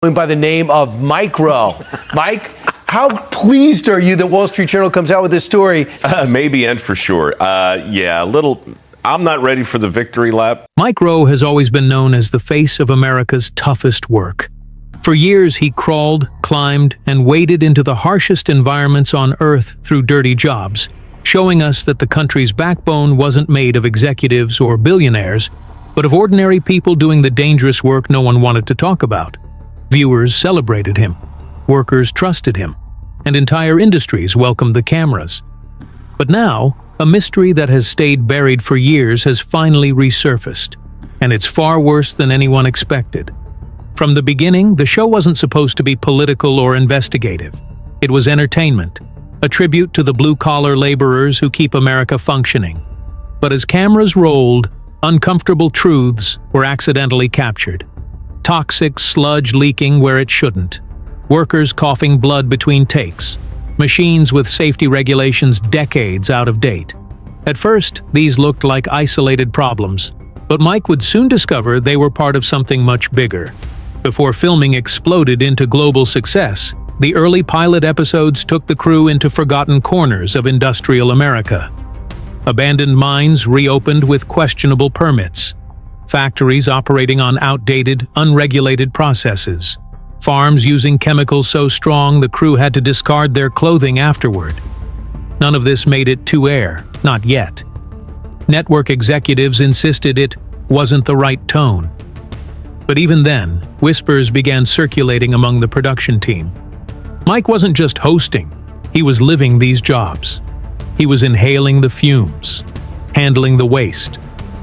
by the name of Mike Rowe. Mike, how pleased are you that Wall Street Journal comes out with this story? Maybe and for sure. Yeah, a little. I'm not ready for the victory lap. Mike Rowe has always been known as the face of America's toughest work. For years, he crawled, climbed, and waded into the harshest environments on Earth through dirty jobs, showing us that the country's backbone wasn't made of executives or billionaires, but of ordinary people doing the dangerous work no one wanted to talk about. Viewers celebrated him, workers trusted him, and entire industries welcomed the cameras. But now, a mystery that has stayed buried for years has finally resurfaced, and it's far worse than anyone expected. From the beginning, the show wasn't supposed to be political or investigative. It was entertainment, a tribute to the blue-collar laborers who keep America functioning. But as cameras rolled, uncomfortable truths were accidentally captured. Toxic sludge leaking where it shouldn't. Workers coughing blood between takes. Machines with safety regulations decades out of date. At first, these looked like isolated problems, but Mike would soon discover they were part of something much bigger. Before filming exploded into global success, the early pilot episodes took the crew into forgotten corners of industrial America. Abandoned mines reopened with questionable permits. Factories operating on outdated, unregulated processes. Farms using chemicals so strong the crew had to discard their clothing afterward. None of this made it to air, not yet. Network executives insisted it wasn't the right tone. But even then, whispers began circulating among the production team. Mike wasn't just hosting, he was living these jobs. He was inhaling the fumes, handling the waste,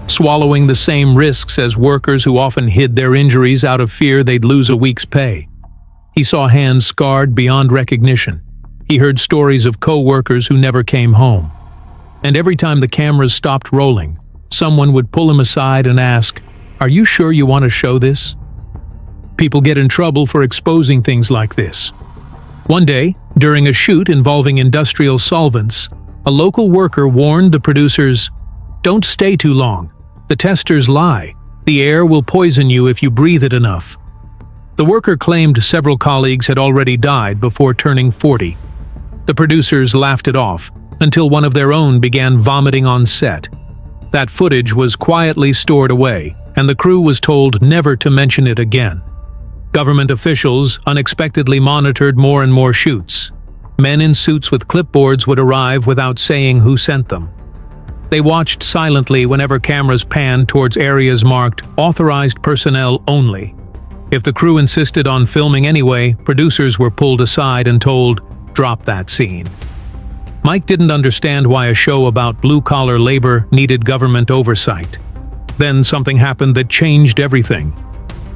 swallowing the same risks as workers who often hid their injuries out of fear they'd lose a week's pay. He saw hands scarred beyond recognition. He heard stories of co-workers who never came home. And every time the cameras stopped rolling, someone would pull him aside and ask, "Are you sure you want to show this?" People get in trouble for exposing things like this. One day, during a shoot involving industrial solvents, a local worker warned the producers, "Don't stay too long. The testers lie. The air will poison you if you breathe it enough." The worker claimed several colleagues had already died before turning 40. The producers laughed it off until one of their own began vomiting on set. That footage was quietly stored away, and the crew was told never to mention it again. Government officials unexpectedly monitored more and more shoots. Men in suits with clipboards would arrive without saying who sent them. They watched silently whenever cameras panned towards areas marked "authorized personnel only." If the crew insisted on filming anyway, producers were pulled aside and told, "Drop that scene." Mike didn't understand why a show about blue-collar labor needed government oversight. Then something happened that changed everything.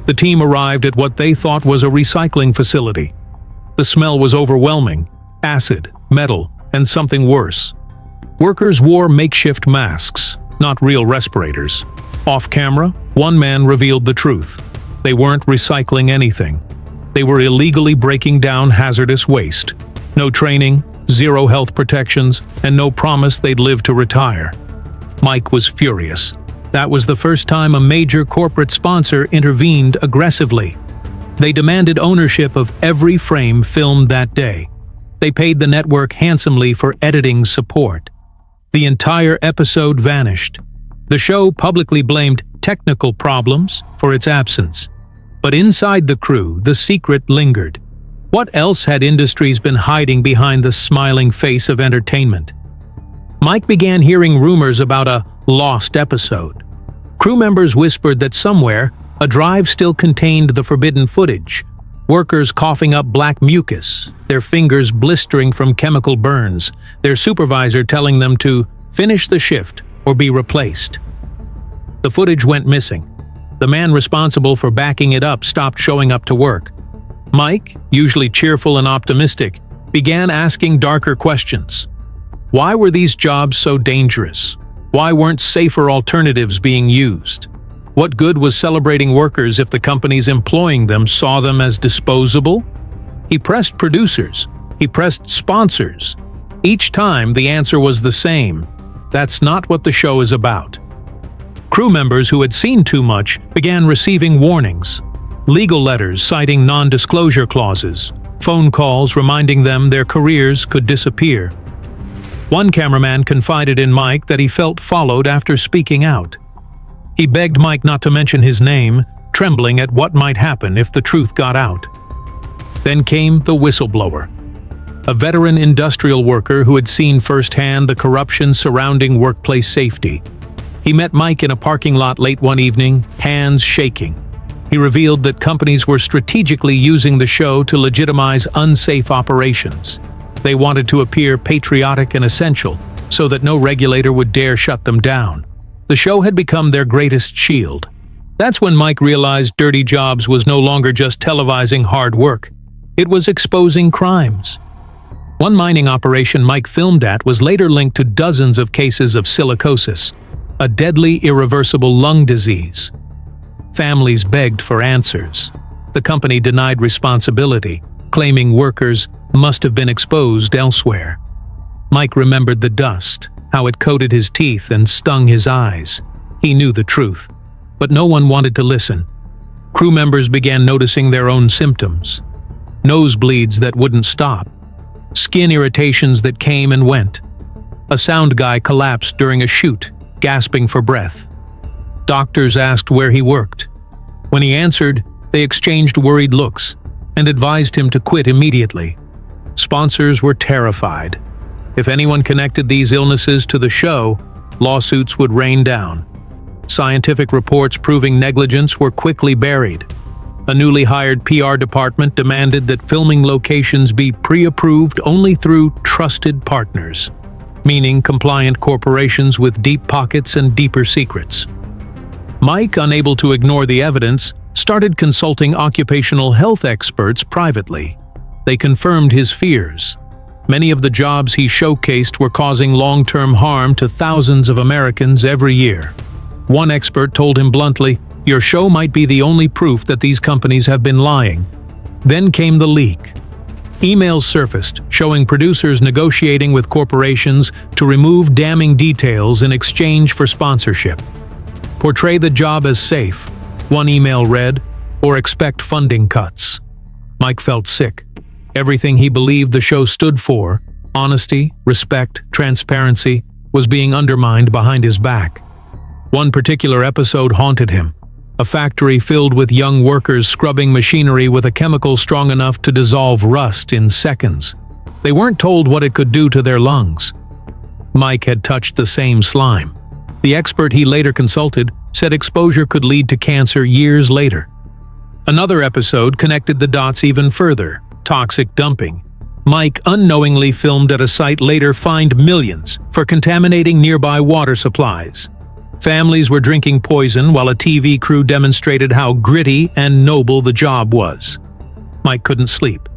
The team arrived at what they thought was a recycling facility. The smell was overwhelming: acid, metal, and something worse. Workers wore makeshift masks, not real respirators. Off camera, one man revealed the truth. They weren't recycling anything. They were illegally breaking down hazardous waste. No training, zero health protections, and no promise they'd live to retire. Mike was furious. That was the first time a major corporate sponsor intervened aggressively. They demanded ownership of every frame filmed that day. They paid the network handsomely for editing support. The entire episode vanished. The show publicly blamed technical problems for its absence. But inside the crew, the secret lingered. What else had industries been hiding behind the smiling face of entertainment? Mike began hearing rumors about a lost episode. Crew members whispered that somewhere, a drive still contained the forbidden footage. Workers coughing up black mucus, their fingers blistering from chemical burns, their supervisor telling them to finish the shift or be replaced. The footage went missing. The man responsible for backing it up stopped showing up to work. Mike, usually cheerful and optimistic, began asking darker questions. Why were these jobs so dangerous? Why weren't safer alternatives being used? What good was celebrating workers if the companies employing them saw them as disposable? He pressed producers. He pressed sponsors. Each time, the answer was the same. That's not what the show is about. Crew members who had seen too much began receiving warnings. legal letters citing non-disclosure clauses, phone calls reminding them their careers could disappear. One cameraman confided in Mike that he felt followed after speaking out. He begged Mike not to mention his name, trembling at what might happen if the truth got out. Then came the whistleblower, a veteran industrial worker who had seen firsthand the corruption surrounding workplace safety. He met Mike in a parking lot late one evening, hands shaking. He revealed that companies were strategically using the show to legitimize unsafe operations. They wanted to appear patriotic and essential, so that no regulator would dare shut them down. The show had become their greatest shield. That's when Mike realized Dirty Jobs was no longer just televising hard work. It was exposing crimes. One mining operation Mike filmed at was later linked to dozens of cases of silicosis, a deadly irreversible lung disease. Families begged for answers. The company denied responsibility, claiming workers must have been exposed elsewhere. Mike remembered the dust, how it coated his teeth and stung his eyes. He knew the truth, but no one wanted to listen. Crew members began noticing their own symptoms. Nosebleeds that wouldn't stop. Skin irritations that came and went. A sound guy collapsed during a shoot, gasping for breath. Doctors asked where he worked. When he answered, they exchanged worried looks and advised him to quit immediately. Sponsors were terrified. If anyone connected these illnesses to the show, lawsuits would rain down. Scientific reports proving negligence were quickly buried. A newly hired PR department demanded that filming locations be pre-approved only through trusted partners, meaning compliant corporations with deep pockets and deeper secrets. Mike, unable to ignore the evidence, started consulting occupational health experts privately. They confirmed his fears. Many of the jobs he showcased were causing long-term harm to thousands of Americans every year. One expert told him bluntly, "Your show might be the only proof that these companies have been lying." Then came the leak. Emails surfaced showing producers negotiating with corporations to remove damning details in exchange for sponsorship. "Portray the job as safe," one email read, "or expect funding cuts." Mike felt sick. Everything he believed the show stood for, honesty, respect, transparency, was being undermined behind his back. One particular episode haunted him. A factory filled with young workers scrubbing machinery with a chemical strong enough to dissolve rust in seconds. They weren't told what it could do to their lungs. Mike had touched the same slime. The expert he later consulted said exposure could lead to cancer years later. Another episode connected the dots even further: toxic dumping. Mike unknowingly filmed at a site later fined millions for contaminating nearby water supplies. Families were drinking poison while a TV crew demonstrated how gritty and noble the job was. Mike couldn't sleep.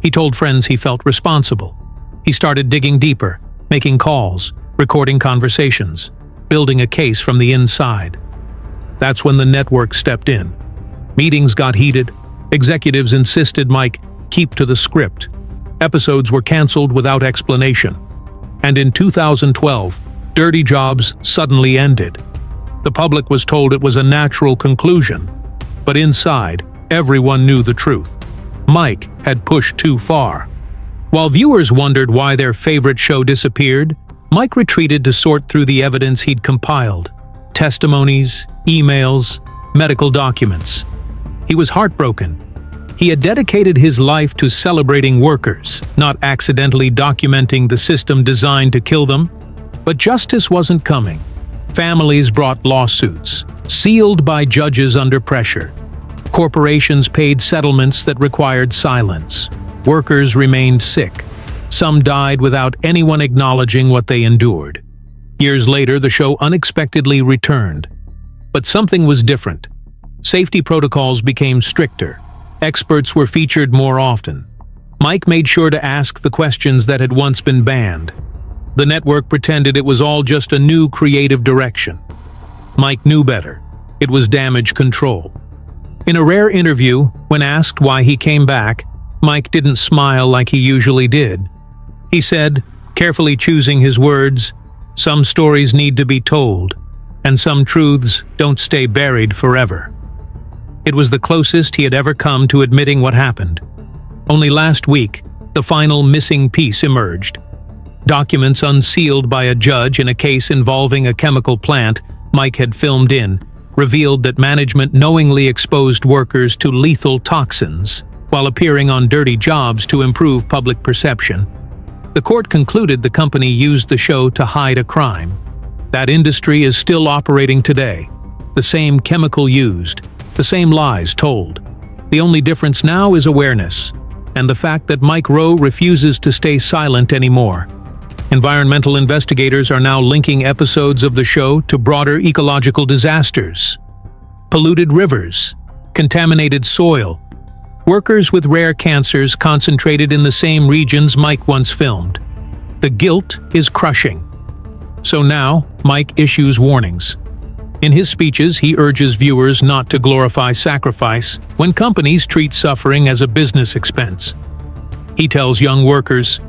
He told friends he felt responsible. He started digging deeper, making calls, recording conversations, building a case from the inside. That's when the network stepped in. Meetings got heated. Executives insisted Mike keep to the script. Episodes were canceled without explanation. And in 2012, Dirty Jobs suddenly ended. The public was told it was a natural conclusion. But inside, everyone knew the truth. Mike had pushed too far. While viewers wondered why their favorite show disappeared, Mike retreated to sort through the evidence he'd compiled. Testimonies, emails, medical documents. He was heartbroken. He had dedicated his life to celebrating workers, not accidentally documenting the system designed to kill them. But justice wasn't coming. Families brought lawsuits, sealed by judges under pressure. Corporations paid settlements that required silence. Workers remained sick. Some died without anyone acknowledging what they endured. Years later, the show unexpectedly returned. But something was different. Safety protocols became stricter. Experts were featured more often. Mike made sure to ask the questions that had once been banned. The network pretended it was all just a new creative direction. Mike knew better. It was damage control. In a rare interview, when asked why he came back, Mike didn't smile like he usually did. He said, carefully choosing his words, "Some stories need to be told, and some truths don't stay buried forever." It was the closest he had ever come to admitting what happened. Only last week, the final missing piece emerged. Documents unsealed by a judge in a case involving a chemical plant Mike had filmed in revealed that management knowingly exposed workers to lethal toxins while appearing on dirty jobs to improve public perception. The court concluded the company used the show to hide a crime. That industry is still operating today. The same chemical used, the same lies told. The only difference now is awareness, and the fact that Mike Rowe refuses to stay silent anymore. Environmental investigators are now linking episodes of the show to broader ecological disasters. Polluted rivers, contaminated soil, workers with rare cancers concentrated in the same regions Mike once filmed. The guilt is crushing. So now, Mike issues warnings. In his speeches, he urges viewers not to glorify sacrifice when companies treat suffering as a business expense. He tells young workers,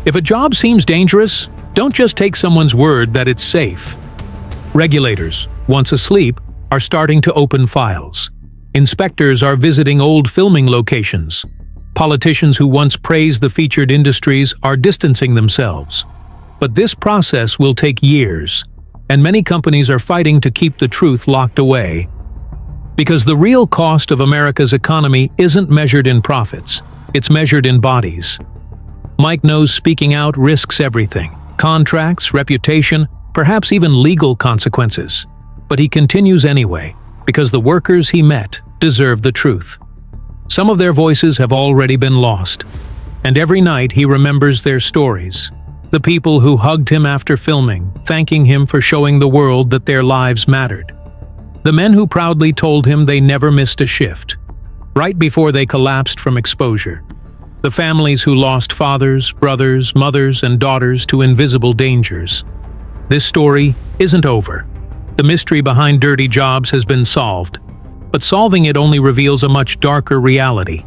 if a job seems dangerous, don't just take someone's word that it's safe. Regulators, once asleep, are starting to open files. Inspectors are visiting old filming locations. Politicians who once praised the featured industries are distancing themselves. But this process will take years, and many companies are fighting to keep the truth locked away. Because the real cost of America's economy isn't measured in profits, it's measured in bodies. Mike knows speaking out risks everything: contracts, reputation, perhaps even legal consequences. But he continues anyway, because the workers he met deserve the truth. Some of their voices have already been lost, and every night he remembers their stories. The people who hugged him after filming, thanking him for showing the world that their lives mattered. The men who proudly told him they never missed a shift, right before they collapsed from exposure. The families who lost fathers, brothers, mothers, and daughters to invisible dangers. This story isn't over. The mystery behind dirty jobs has been solved, but solving it only reveals a much darker reality.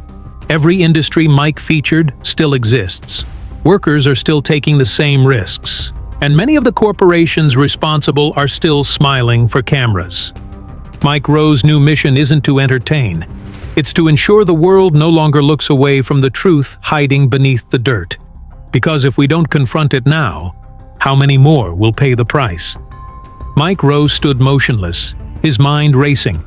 Every industry Mike featured still exists. Workers are still taking the same risks, and many of the corporations responsible are still smiling for cameras. Mike Rowe's new mission isn't to entertain. It's to ensure the world no longer looks away from the truth hiding beneath the dirt. Because if we don't confront it now, how many more will pay the price? Mike Rowe stood motionless, his mind racing.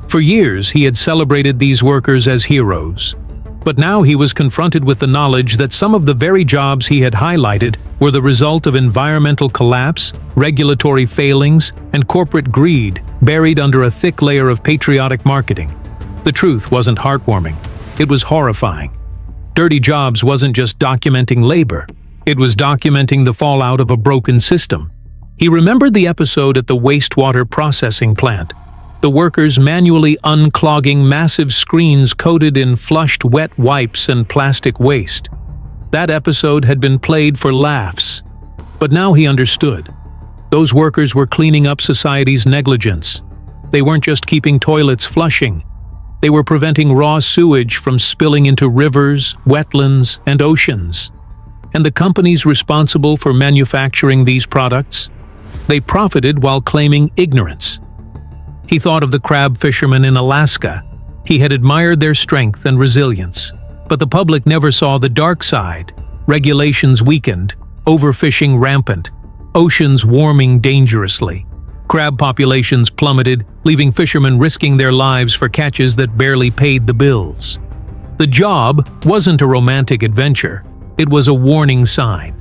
For years, he had celebrated these workers as heroes. But now he was confronted with the knowledge that some of the very jobs he had highlighted were the result of environmental collapse, regulatory failings, and corporate greed buried under a thick layer of patriotic marketing. The truth wasn't heartwarming. It was horrifying. Dirty Jobs wasn't just documenting labor. It was documenting the fallout of a broken system. He remembered the episode at the wastewater processing plant. The workers manually unclogging massive screens coated in flushed wet wipes and plastic waste. That episode had been played for laughs. But now he understood. Those workers were cleaning up society's negligence. They weren't just keeping toilets flushing. They were preventing raw sewage from spilling into rivers, wetlands, and oceans. And the companies responsible for manufacturing these products? They profited while claiming ignorance. He thought of the crab fishermen in Alaska. He had admired their strength and resilience. But the public never saw the dark side. Regulations weakened, overfishing rampant, oceans warming dangerously. Crab populations plummeted, leaving fishermen risking their lives for catches that barely paid the bills. The job wasn't a romantic adventure. It was a warning sign.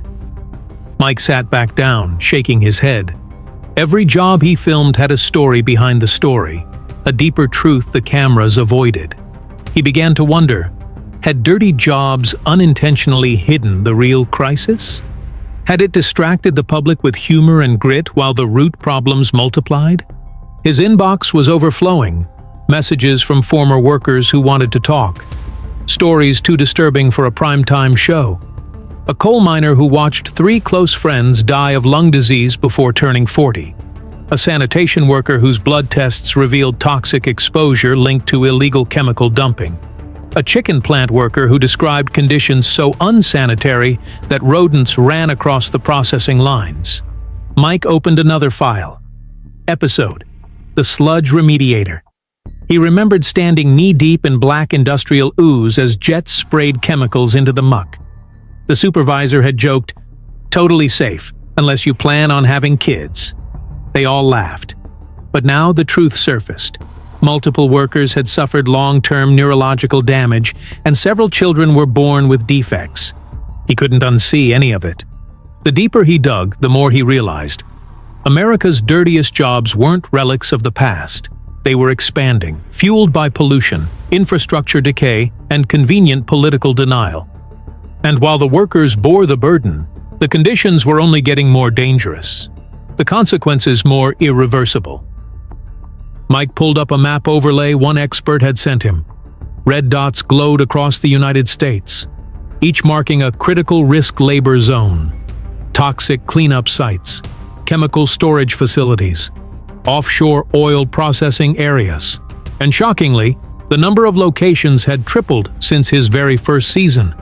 Mike sat back down, shaking his head. Every job he filmed had a story behind the story, a deeper truth the cameras avoided. He began to wonder, had Dirty Jobs unintentionally hidden the real crisis? Had it distracted the public with humor and grit while the root problems multiplied? His inbox was overflowing, messages from former workers who wanted to talk, stories too disturbing for a primetime show. A coal miner who watched 3 close friends die of lung disease before turning 40. A sanitation worker whose blood tests revealed toxic exposure linked to illegal chemical dumping. A chicken plant worker who described conditions so unsanitary that rodents ran across the processing lines. Mike opened another file. Episode: The Sludge Remediator. He remembered standing knee-deep in black industrial ooze as jets sprayed chemicals into the muck. The supervisor had joked, "Totally safe, unless you plan on having kids." They all laughed. But now the truth surfaced. Multiple workers had suffered long-term neurological damage, and several children were born with defects. He couldn't unsee any of it. The deeper he dug, the more he realized. America's dirtiest jobs weren't relics of the past. They were expanding, fueled by pollution, infrastructure decay, and convenient political denial. And while the workers bore the burden, the conditions were only getting more dangerous. The consequences more irreversible. Mike pulled up a map overlay one expert had sent him. Red dots glowed across the United States, each marking a critical risk labor zone. Toxic cleanup sites, chemical storage facilities, offshore oil processing areas. And shockingly, the number of locations had tripled since his very first season.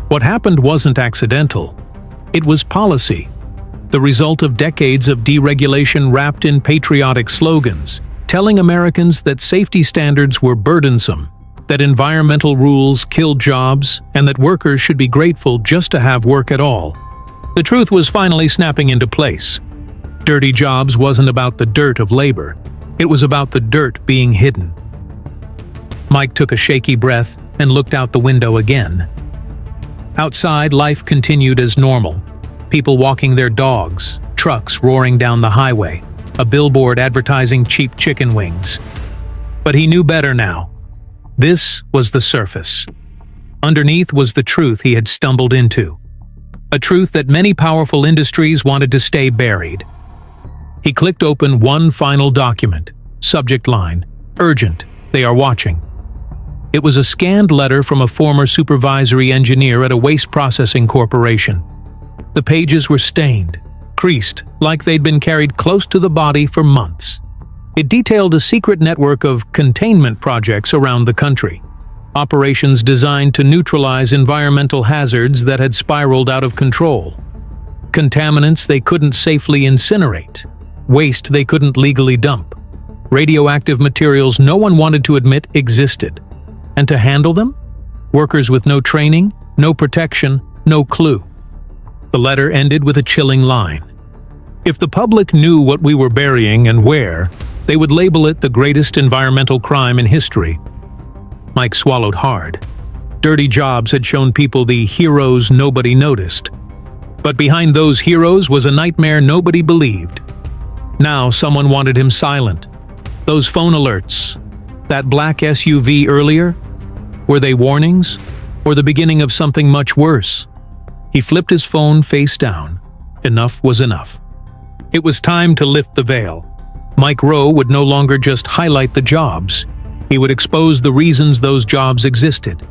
What happened wasn't accidental. It was policy, the result of decades of deregulation wrapped in patriotic slogans, telling Americans that safety standards were burdensome, that environmental rules killed jobs, and that workers should be grateful just to have work at all. The truth was finally snapping into place. Dirty jobs wasn't about the dirt of labor. It was about the dirt being hidden. Mike took a shaky breath and looked out the window again. Outside, life continued as normal. People walking their dogs, trucks roaring down the highway, a billboard advertising cheap chicken wings. But he knew better now. This was the surface. Underneath was the truth he had stumbled into. A truth that many powerful industries wanted to stay buried. He clicked open one final document. Subject line, "Urgent, they are watching." It was a scanned letter from a former supervisory engineer at a waste processing corporation. The pages were stained, creased, like they'd been carried close to the body for months. It detailed a secret network of containment projects around the country. Operations designed to neutralize environmental hazards that had spiraled out of control. Contaminants they couldn't safely incinerate. Waste they couldn't legally dump. Radioactive materials no one wanted to admit existed. And to handle them? Workers with no training, no protection, no clue. The letter ended with a chilling line. If the public knew what we were burying and where, they would label it the greatest environmental crime in history. Mike swallowed hard. Dirty jobs had shown people the heroes nobody noticed. But behind those heroes was a nightmare nobody believed. Now someone wanted him silent. Those phone alerts, that black SUV earlier, were they warnings or the beginning of something much worse? He flipped his phone face down. Enough was enough. It was time to lift the veil. Mike Rowe would no longer just highlight the jobs. He would expose the reasons those jobs existed,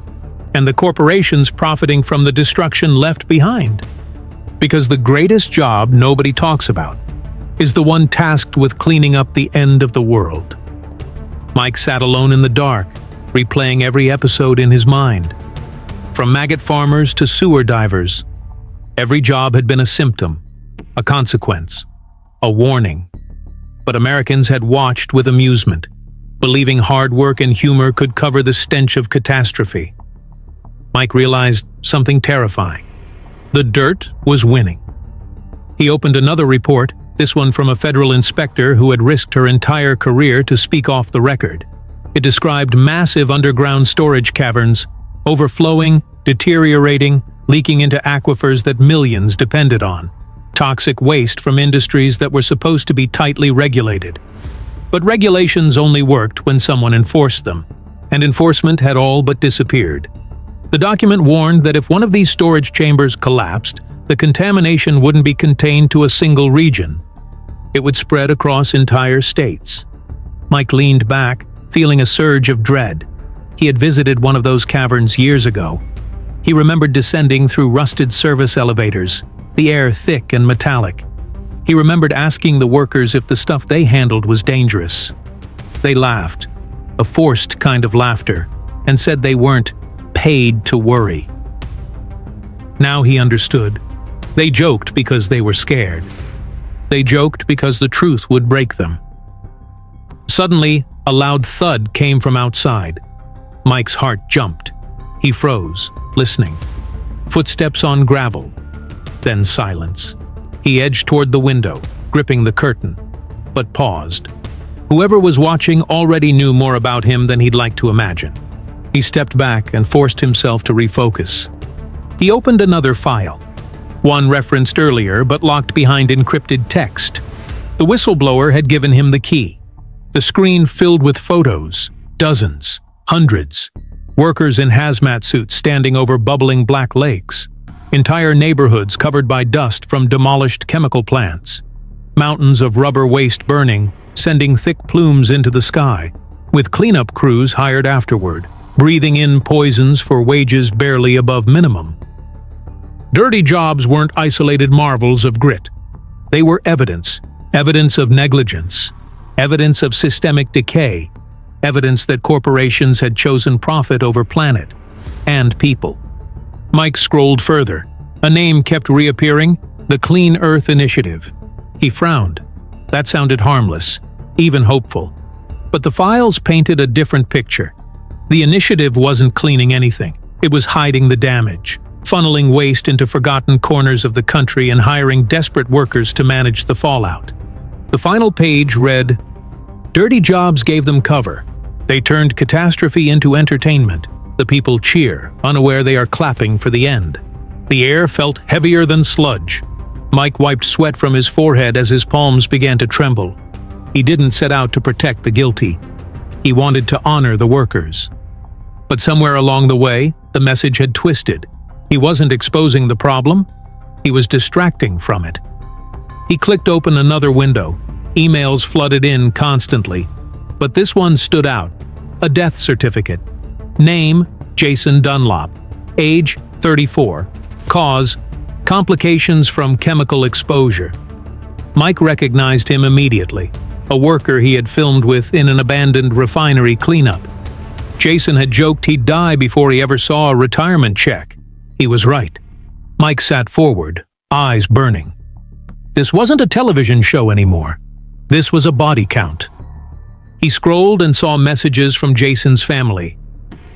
and the corporations profiting from the destruction left behind. Because the greatest job nobody talks about is the one tasked with cleaning up the end of the world. Mike sat alone in the dark, replaying every episode in his mind. From maggot farmers to sewer divers, every job had been a symptom, a consequence, a warning. But Americans had watched with amusement, believing hard work and humor could cover the stench of catastrophe. Mike realized something terrifying. The dirt was winning. He opened another report, this one from a federal inspector who had risked her entire career to speak off the record. It described massive underground storage caverns, overflowing, deteriorating, leaking into aquifers that millions depended on. Toxic waste from industries that were supposed to be tightly regulated. But regulations only worked when someone enforced them, and enforcement had all but disappeared. The document warned that if one of these storage chambers collapsed, the contamination wouldn't be contained to a single region. It would spread across entire states. Mike leaned back, feeling a surge of dread. He had visited one of those caverns years ago. He remembered descending through rusted service elevators, the air thick and metallic. He remembered asking the workers if the stuff they handled was dangerous. They laughed, a forced kind of laughter, and said they weren't paid to worry. Now he understood. They joked because they were scared. They joked because the truth would break them. Suddenly, A loud thud came from outside. Mike's heart jumped. He froze, listening. Footsteps on gravel. Then silence. He edged toward the window, gripping the curtain, but paused. Whoever was watching already knew more about him than he'd like to imagine. He stepped back and forced himself to refocus. He opened another file, one referenced earlier but locked behind encrypted text. The whistleblower had given him the key. The screen filled with photos, dozens, hundreds. Workers in hazmat suits standing over bubbling black lakes. Entire neighborhoods covered by dust from demolished chemical plants. Mountains of rubber waste burning, sending thick plumes into the sky, with cleanup crews hired afterward, breathing in poisons for wages barely above minimum. Dirty jobs weren't isolated marvels of grit. They were evidence of negligence, evidence of systemic decay, evidence that corporations had chosen profit over planet and people. Mike scrolled further. A name kept reappearing, the Clean Earth Initiative. He frowned. That sounded harmless, even hopeful. But the files painted a different picture. The initiative wasn't cleaning anything. It was hiding the damage, funneling waste into forgotten corners of the country and hiring desperate workers to manage the fallout. The final page read, "Dirty jobs gave them cover. They turned catastrophe into entertainment. The people cheer, unaware they are clapping for the end." The air felt heavier than sludge. Mike wiped sweat from his forehead as his palms began to tremble. He didn't set out to protect the guilty. He wanted to honor the workers. But somewhere along the way, the message had twisted. He wasn't exposing the problem. He was distracting from it. He clicked open another window. Emails flooded in constantly. But this one stood out. A death certificate. Name, Jason Dunlop. Age, 34. Cause, complications from chemical exposure. Mike recognized him immediately. A worker he had filmed with in an abandoned refinery cleanup. Jason had joked he'd die before he ever saw a retirement check. He was right. Mike sat forward, eyes burning. This wasn't a television show anymore. This was a body count. He scrolled and saw messages from Jason's family.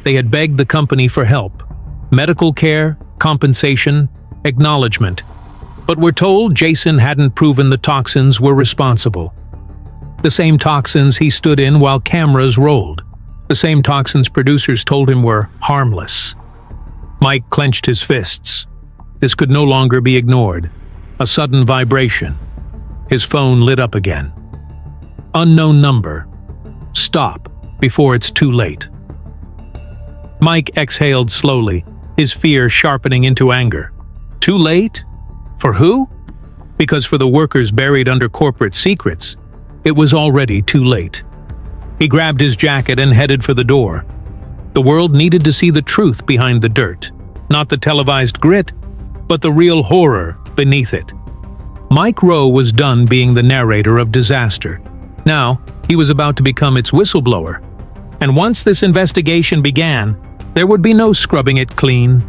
They had begged the company for help. Medical care, compensation, acknowledgement. But were told Jason hadn't proven the toxins were responsible. The same toxins he stood in while cameras rolled. The same toxins producers told him were harmless. Mike clenched his fists. This could no longer be ignored. A sudden vibration. His phone lit up again. Unknown number. Stop before it's too late. Mike exhaled slowly, his fear sharpening into anger. Too late? For who? Because for the workers buried under corporate secrets, it was already too late. He grabbed his jacket and headed for the door. The world needed to see the truth behind the dirt, not the televised grit, but the real horror beneath it. Mike Rowe was done being the narrator of disaster. Now, he was about to become its whistleblower. And once this investigation began, there would be no scrubbing it clean.